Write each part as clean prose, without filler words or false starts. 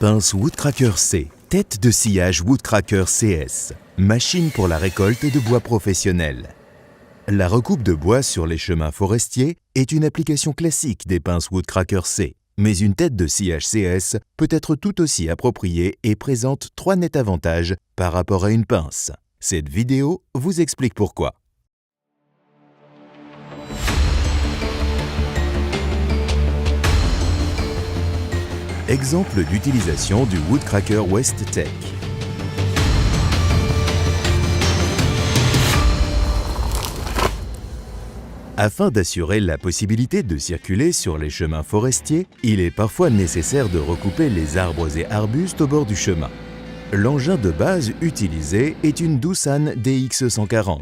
Pince Woodcracker C, tête de sciage Woodcracker CS, machine pour la récolte de bois professionnel. La recoupe de bois sur les chemins forestiers est une application classique des pinces Woodcracker C, mais une tête de sciage CS peut être tout aussi appropriée et présente 3 nets avantages par rapport à une pince. Cette vidéo vous explique pourquoi. Exemple d'utilisation du Woodcracker West Tech. Afin d'assurer la possibilité de circuler sur les chemins forestiers, il est parfois nécessaire de recouper les arbres et arbustes au bord du chemin. L'engin de base utilisé est une Doosan DX140,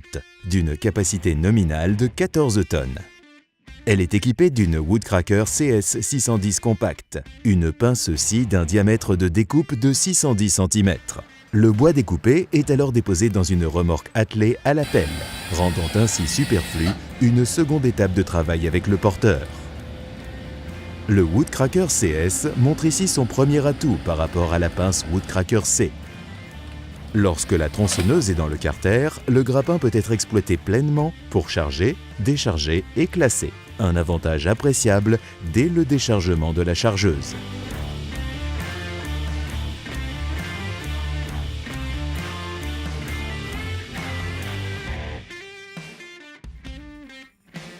d'une capacité nominale de 14 tonnes. Elle est équipée d'une Woodcracker CS610 Compact, une pince scie d'un diamètre de découpe de 610 cm. Le bois découpé est alors déposé dans une remorque attelée à la pelle, rendant ainsi superflue une seconde étape de travail avec le porteur. Le Woodcracker CS montre ici son premier atout par rapport à la pince Woodcracker C. Lorsque la tronçonneuse est dans le carter, le grappin peut être exploité pleinement pour charger, décharger et classer. Un avantage appréciable dès le déchargement de la chargeuse.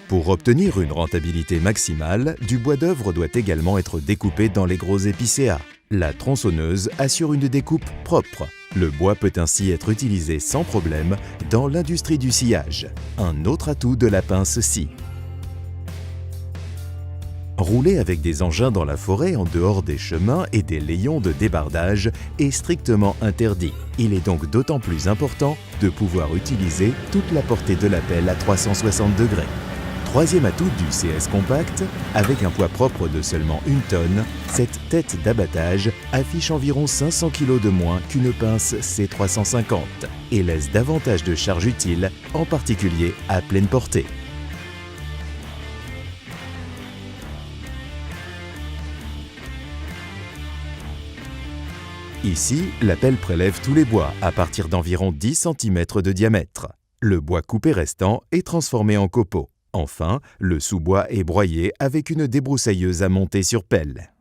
Pour obtenir une rentabilité maximale, du bois d'œuvre doit également être découpé dans les gros épicéas. La tronçonneuse assure une découpe propre. Le bois peut ainsi être utilisé sans problème dans l'industrie du sciage. Un autre atout de la pince scie. Rouler avec des engins dans la forêt en dehors des chemins et des layons de débardage est strictement interdit. Il est donc d'autant plus important de pouvoir utiliser toute la portée de la pelle à 360 degrés. Troisième atout du CS Compact, avec un poids propre de seulement 1 tonne, cette tête d'abattage affiche environ 500 kg de moins qu'une pince C350 et laisse davantage de charge utile, en particulier à pleine portée. Ici, la pelle prélève tous les bois à partir d'environ 10 cm de diamètre. Le bois coupé restant est transformé en copeaux. Enfin, le sous-bois est broyé avec une débroussailleuse à monter sur pelle.